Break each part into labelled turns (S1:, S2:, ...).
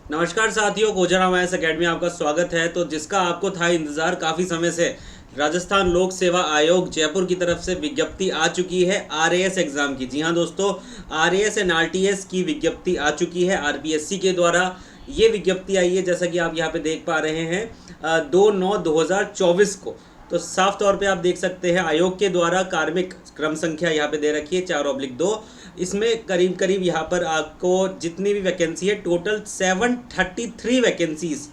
S1: नमस्कार साथियों, गोजर हमारे अकेडमी आपका स्वागत है। तो जिसका आपको था इंतज़ार काफ़ी समय से, राजस्थान लोक सेवा आयोग जयपुर की तरफ से विज्ञप्ति आ चुकी है आरएएस एग्ज़ाम की। जी हाँ दोस्तों, आरएएस एंड आरटीएस की विज्ञप्ति आ चुकी है आरपीएससी के द्वारा। ये विज्ञप्ति आई है जैसा कि आप यहाँ पे देख पा रहे हैं 2/9/2024 को। तो साफ तौर पे आप देख सकते हैं आयोग के द्वारा कार्मिक क्रम संख्या यहाँ पे दे रखी है 4/2। इसमें करीब करीब यहाँ पर आपको जितनी भी वैकेंसी है टोटल 733 वैकेंसीज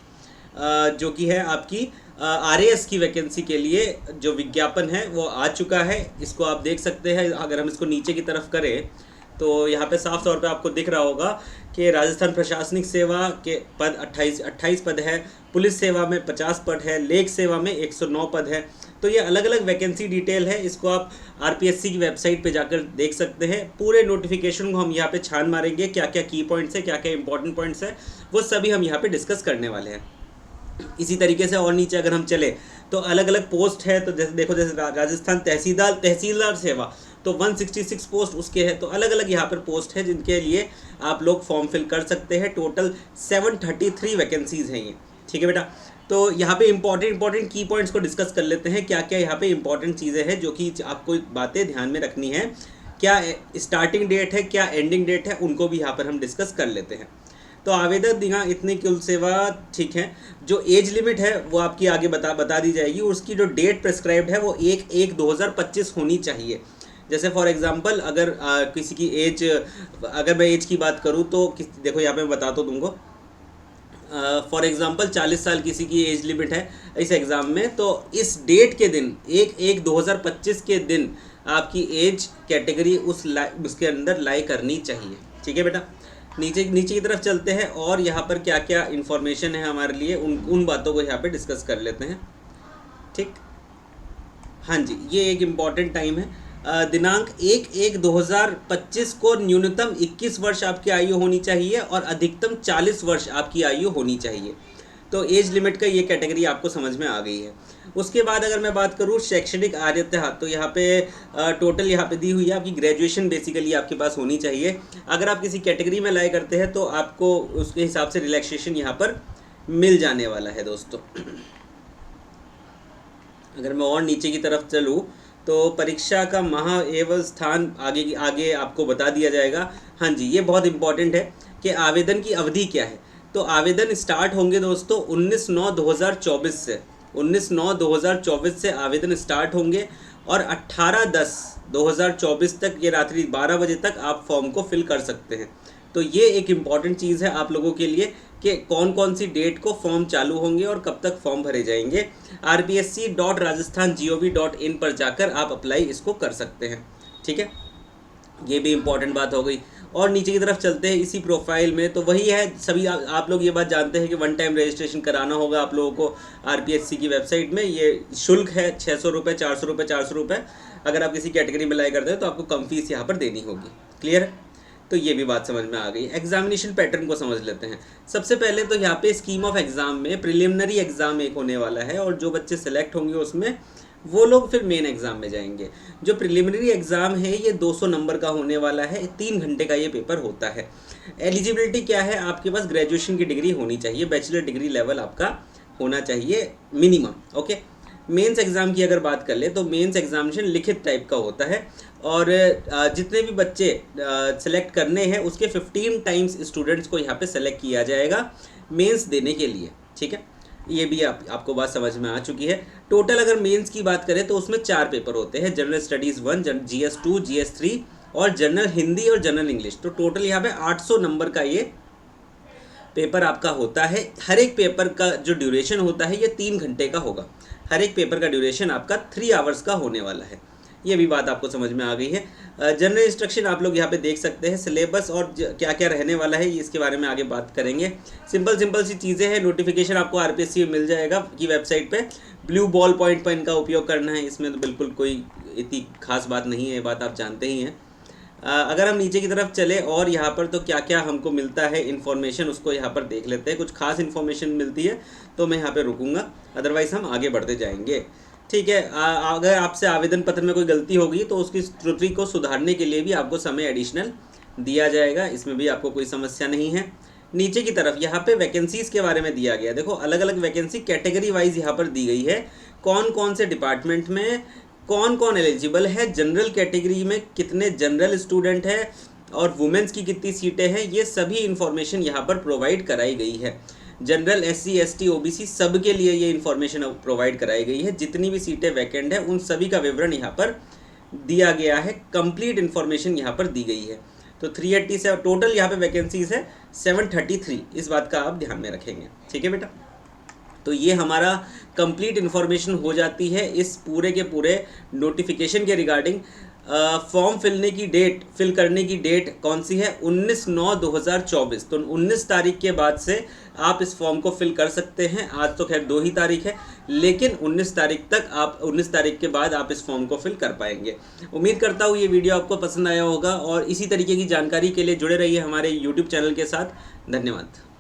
S1: जो कि है आपकी आरएएस की वैकेंसी के लिए जो विज्ञापन है वो आ चुका है। इसको आप देख सकते हैं। अगर हम इसको नीचे की तरफ करें तो यहाँ पे साफ तौर पे आपको दिख रहा होगा कि राजस्थान प्रशासनिक सेवा के पद 28 पद है, पुलिस सेवा में 50 पद है, लेख सेवा में 109 पद है। तो ये अलग अलग वैकेंसी डिटेल है। इसको आप आरपीएससी की वेबसाइट पे जाकर देख सकते हैं। पूरे नोटिफिकेशन को हम यहाँ पे छान मारेंगे, क्या क्या की पॉइंट्स है, क्या क्या इंपॉर्टेंट पॉइंट्स है, वो सभी हम यहाँ पे डिस्कस करने वाले हैं। इसी तरीके से और नीचे अगर हम चले तो अलग अलग पोस्ट है। तो जैसे देखो, जैसे राजस्थान तहसीलदार सेवा तो 166 पोस्ट उसके है। तो अलग अलग यहाँ पर पोस्ट है जिनके लिए आप लोग फॉर्म फिल कर सकते हैं। टोटल 733 वैकेंसीज हैं ये, ठीक है बेटा। तो यहाँ पे इंपॉर्टेंट की पॉइंट्स को डिस्कस कर लेते हैं। क्या क्या यहाँ पे इंपॉर्टेंट चीज़ें हैं जो कि आपको बातें ध्यान में रखनी है। क्या स्टार्टिंग डेट है, क्या एंडिंग डेट है, उनको भी यहाँ पर हम डिस्कस कर लेते हैं। तो आवेदक दिनांक इतनी कुल सेवा, ठीक है। जो एज लिमिट है वो आपकी आगे बता दी जाएगी। उसकी जो डेट प्रेस्क्राइब्ड है वो 1/1/2025 होनी चाहिए। जैसे फॉर एग्जांपल अगर किसी की एज, अगर मैं एज की बात करूँ तो देखो यहाँ पे मैं बता तो दूंगा। फॉर एग्जांपल 40 साल किसी की एज लिमिट है इस एग्ज़ाम में, तो इस डेट के दिन 1/1/2025 के दिन आपकी एज कैटेगरी उसके अंदर लाई करनी चाहिए, ठीक है बेटा। नीचे नीचे की तरफ चलते हैं और यहाँ पर क्या क्या इन्फॉर्मेशन है हमारे लिए, उन बातों को यहाँ पे डिस्कस कर लेते हैं, ठीक। हाँ जी, ये एक इम्पॉर्टेंट टाइम है। दिनांक 1/1/2025 को न्यूनतम 21 वर्ष आपकी आयु होनी चाहिए और अधिकतम 40 वर्ष आपकी आयु होनी चाहिए। तो एज लिमिट का ये कैटेगरी आपको समझ में आ गई है। उसके बाद अगर मैं बात करूँ शैक्षणिक आर्यता, तो यहाँ पे टोटल यहाँ पे दी हुई है आपकी ग्रेजुएशन बेसिकली आपके पास होनी चाहिए। अगर आप किसी कैटेगरी में लाई करते हैं तो आपको उसके हिसाब से रिलैक्सेशन यहाँ पर मिल जाने वाला है दोस्तों। अगर मैं और नीचे की तरफ चलूँ तो परीक्षा का माह एवं स्थान आगे आपको बता दिया जाएगा। हाँ जी, ये बहुत इंपॉर्टेंट है कि आवेदन की अवधि क्या है। तो आवेदन स्टार्ट होंगे दोस्तों 19/9/2024 से। 19/9/2024 से आवेदन स्टार्ट होंगे और 18/10/2024 तक, ये रात्रि 12 बजे तक आप फॉर्म को फिल कर सकते हैं। तो ये एक इम्पॉर्टेंट चीज़ है आप लोगों के लिए कि कौन कौन सी डेट को फॉर्म चालू होंगे और कब तक फॉर्म भरे जाएंगे। rpsc.rajasthan.gov.in पर जाकर आप अप्लाई इसको कर सकते हैं, ठीक है। ये भी इम्पॉर्टेंट बात हो गई। और नीचे की तरफ चलते हैं इसी प्रोफाइल में, तो वही है सभी आप लोग ये बात जानते हैं कि वन टाइम रजिस्ट्रेशन कराना होगा आप लोगों को आरपीएससी की वेबसाइट में। ये शुल्क है 600 रुपये, 400 रुपये, 400 रुपये। अगर आप किसी कैटेगरी में लाई करते हैं तो आपको कम फीस यहाँ पर देनी होगी। क्लियर है? तो ये भी बात समझ में आ गई। एग्जामिनेशन पैटर्न को समझ लेते हैं। सबसे पहले तो यहाँ पे स्कीम ऑफ एग्ज़ाम में प्रिलिमिनरी एग्ज़ाम एक होने वाला है और जो बच्चे सेलेक्ट होंगे उसमें वो लोग फिर मेन एग्ज़ाम में जाएंगे। जो प्रिलिमिनरी एग्ज़ाम है ये 200 नंबर का होने वाला है। 3 घंटे का ये पेपर होता है। एलिजिबिलिटी क्या है, आपके पास ग्रेजुएशन की डिग्री होनी चाहिए, बैचलर डिग्री लेवल आपका होना चाहिए मिनिमम, ओके। मेंस एग्ज़ाम की अगर बात कर ले तो मेंस एग्जामिनेशन लिखित टाइप का होता है और जितने भी बच्चे सेलेक्ट करने हैं उसके 15 टाइम्स स्टूडेंट्स को यहाँ पे सेलेक्ट किया जाएगा मेंस देने के लिए, ठीक है। ये भी आपको बात समझ में आ चुकी है। टोटल अगर मेंस की बात करें तो उसमें 4 पेपर होते हैं, जनरल स्टडीज़ 1, GS 2, GS 3 और जनरल हिंदी और जनरल इंग्लिश। तो टोटल यहाँ पे 800 नंबर का ये पेपर आपका होता है। हर एक पेपर का जो ड्यूरेशन होता है ये 3 घंटे का होगा। हर एक पेपर का ड्यूरेशन आपका 3 आवर्स का होने वाला है। ये भी बात आपको समझ में आ गई है। जनरल इंस्ट्रक्शन आप लोग यहाँ पे देख सकते हैं। सिलेबस और क्या क्या रहने वाला है इसके बारे में आगे बात करेंगे। सिंपल सी चीज़ें हैं। नोटिफिकेशन आपको आरपीएससी में मिल जाएगा की वेबसाइट पे। ब्लू बॉल पॉइंट पर इनका उपयोग करना है, इसमें तो बिल्कुल कोई इतनी खास बात नहीं है, ये बात आप जानते ही हैं। अगर हम नीचे की तरफ चले और यहाँ पर तो क्या क्या हमको मिलता है इन्फॉर्मेशन, उसको यहाँ पर देख लेते हैं। कुछ खास इन्फॉर्मेशन मिलती है तो मैं यहाँ पे रुकूंगा, अदरवाइज़ हम आगे बढ़ते जाएंगे, ठीक है। अगर आपसे आवेदन पत्र में कोई गलती होगी तो उसकी त्रुटि को सुधारने के लिए भी आपको समय एडिशनल दिया जाएगा, इसमें भी आपको कोई समस्या नहीं है। नीचे की तरफ यहाँ पे वैकेंसीज के बारे में दिया गया। देखो अलग अलग वैकेंसी कैटेगरी वाइज यहाँ पर दी गई है, कौन कौन से डिपार्टमेंट में कौन कौन एलिजिबल है, जनरल कैटेगरी में कितने जनरल स्टूडेंट है और वुमेन्स की कितनी सीटें हैं, ये सभी इन्फॉर्मेशन यहाँ पर प्रोवाइड कराई गई है। जनरल SC ST OBC सब के लिए ये इन्फॉर्मेशन प्रोवाइड कराई गई है। जितनी भी सीटें वैकेंट है उन सभी का विवरण यहाँ पर दिया गया है, कंप्लीट इन्फॉर्मेशन यहाँ पर दी गई है। तो 380 से टोटल यहाँ पे वैकेंसीज है 733, इस बात का आप ध्यान में रखेंगे। ठीक है बेटा, तो ये हमारा कंप्लीट इन्फॉर्मेशन हो जाती है इस पूरे के पूरे नोटिफिकेशन के रिगार्डिंग। फॉर्म फिल करने की डेट कौन सी है, 19/9/2024। तो 19 तारीख के बाद से आप इस फॉर्म को फिल कर सकते हैं। आज तो खैर 2 ही तारीख है, लेकिन 19 तारीख के बाद आप इस फॉर्म को फिल कर पाएंगे। उम्मीद करता हूँ ये वीडियो आपको पसंद आया होगा और इसी तरीके की जानकारी के लिए जुड़े रहिए हमारे YouTube चैनल के साथ। धन्यवाद।